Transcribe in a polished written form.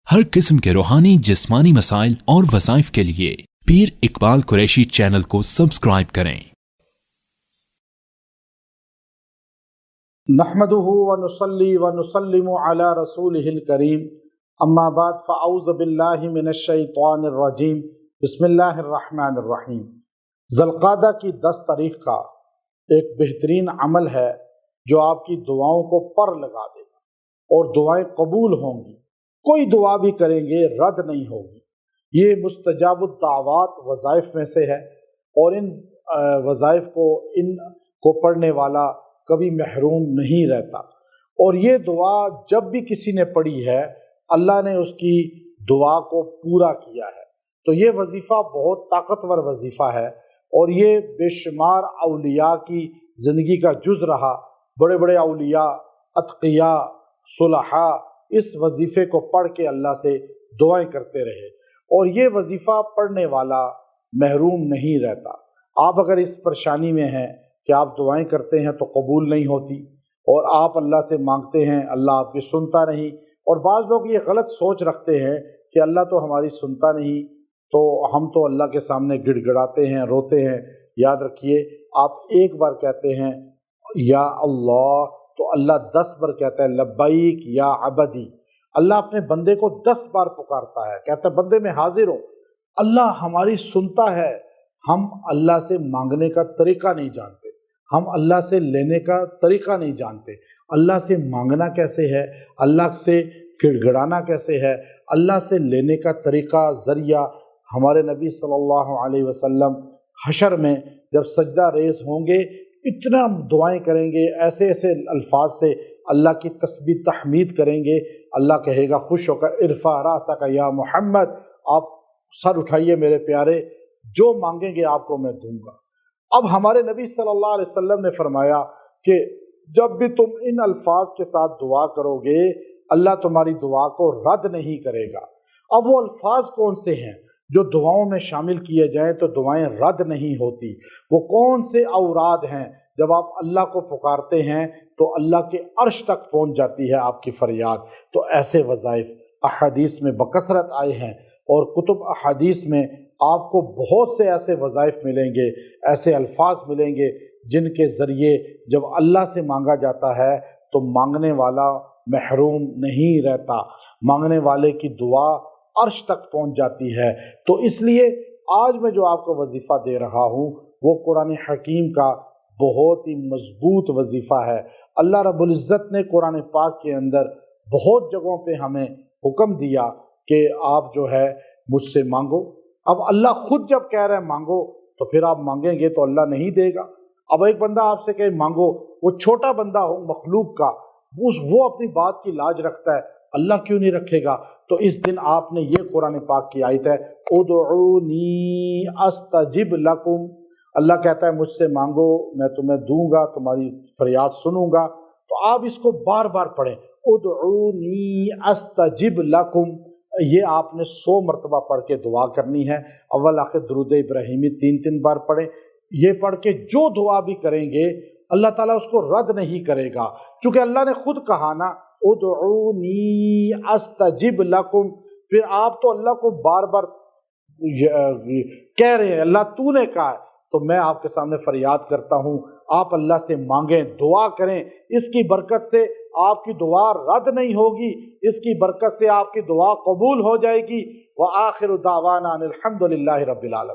हर किस्म के रूहानी जिस्मानी मसाइल और वज़ाइफ के लिए पीर इकबाल कुरैशी चैनल को सब्सक्राइब करें। नहमदुहु व नुसल्ली व नुसल्लिमु अला रसूलिहिल करीम, अम्मा बाद फ़अऊज़ु बिल्लाहि मिनश शैतानिर रजीम, बिस्मिल्लाहिर रहमानिर रहीम। ज़ुल्क़ादा की 10 तारीख़ का एक बेहतरीन अमल है जो आपकी दुआओं को पर लगा देगा और दुआएं कबूल होंगी। कोई दुआ भी करेंगे रद्द नहीं होगी। ये मुस्तजाबुद दावात वज़ाइफ में से है और इन वज़ाइफ को पढ़ने वाला कभी महरूम नहीं रहता। और ये दुआ जब भी किसी ने पढ़ी है अल्लाह ने उसकी दुआ को पूरा किया है। तो ये वजीफ़ा बहुत ताकतवर वजीफ़ा है और ये बेशुमार औलिया की ज़िंदगी का जुज़ रहा। बड़े बड़े औलिया, अत्क़िया, सुलहा इस वजीफ़े को पढ़ के अल्लाह से दुआएं करते रहे और ये वजीफ़ा पढ़ने वाला महरूम नहीं रहता। आप अगर इस परेशानी में हैं कि आप दुआएं करते हैं तो कबूल नहीं होती और आप अल्लाह से मांगते हैं, अल्लाह आपकी सुनता नहीं, और बाज़ लोग ये गलत सोच रखते हैं कि अल्लाह तो हमारी सुनता नहीं, तो हम तो अल्लाह के सामने गिड़गिड़ाते हैं, रोते हैं। याद रखिए, आप एक बार कहते हैं या अल्लाह तो अल्लाह 10 बार कहता है लब्बैक या अबदी। अल्लाह अपने बंदे को 10 बार पुकारता है, कहता है बंदे मैं हाजिर हूँ। अल्लाह हमारी सुनता है। हम अल्लाह से मांगने का तरीका नहीं जानते, हम अल्लाह से लेने का तरीका नहीं जानते। अल्लाह से मांगना कैसे है, अल्लाह से गिड़गिड़ाना कैसे है, अल्लाह से लेने का तरीका ज़रिया हमारे नबी सल्लल्लाहु अलैहि वसल्लम हशर में जब सजदा रेज़ होंगे इतना दुआएं करेंगे, ऐसे ऐसे अल्फाज से अल्लाह की तस्बीह तहमीद करेंगे। अल्लाह कहेगा खुश होकर इरफा रासका या मोहम्मद, आप सर उठाइए मेरे प्यारे, जो मांगेंगे आपको मैं दूंगा। अब हमारे नबी सल्लल्लाहु अलैहि वसल्लम ने फरमाया कि जब भी तुम इन अल्फाज के साथ दुआ करोगे अल्लाह तुम्हारी दुआ को रद्द नहीं करेगा। अब वो अल्फाज कौन से हैं जो दुआओं में शामिल किए जाएं तो दुआएं रद्द नहीं होती? वो कौन से औराद हैं जब आप अल्लाह को पुकारते हैं तो अल्लाह के अर्श तक पहुंच जाती है आपकी फरियाद? तो ऐसे वज़ाइफ अहादीस में बकसरत आए हैं और कुतुब अहादीस में आपको बहुत से ऐसे वज़ाइफ मिलेंगे, ऐसे अल्फाज मिलेंगे जिनके ज़रिए जब अल्लाह से मांगा जाता है तो मांगने वाला महरूम नहीं रहता, मांगने वाले की दुआ अर्श तक पहुंच जाती है। तो इसलिए आज मैं जो आपको वजीफ़ा दे रहा हूँ वो कुरान हकीम का बहुत ही मजबूत वजीफ़ा है। अल्लाह रब्बुल इज़्ज़त ने कुरान पाक के अंदर बहुत जगहों पे हमें हुक्म दिया कि आप जो है मुझसे मांगो। अब अल्लाह खुद जब कह रहे हैं मांगो तो फिर आप मांगेंगे तो अल्लाह नहीं देगा। अब एक बंदा आपसे कहे मांगो, वो छोटा बंदा हो मखलूक का, वो अपनी बात की लाज रखता है, अल्लाह क्यों नहीं रखेगा? तो इस दिन आपने ये कुरान पाक की आयत है उदऊनी अस्तजिब लकुम, अल्लाह कहता है मुझसे मांगो मैं तुम्हें दूंगा, तुम्हारी फरियाद सुनूंगा। तो आप इसको बार बार पढ़ें, उदऊनी अस्तजिब लकुम। ये आपने 100 मरतबा पढ़ के दुआ करनी है। अव्वल आखिर दुरूद इब्राहिमी 3-3 बार पढ़ें। ये पढ़ के जो दुआ भी करेंगे अल्लाह ताला उसको रद्द नहीं करेगा, चूँकि अल्लाह ने खुद कहा ना उदऊनी अस्तजिब लकुम। फिर आप तो अल्लाह को बार बार कह रहे हैं, अल्लाह तूने कहा है तो मैं आपके सामने फरियाद करता हूँ, आप अल्लाह से मांगें, दुआ करें। इसकी बरकत से आपकी दुआ रद्द नहीं होगी, इसकी बरकत से आपकी दुआ कबूल हो जाएगी। व आखिरु दावाना अनिल हम्दुलिल्लाहि रब्बिल आलमीन।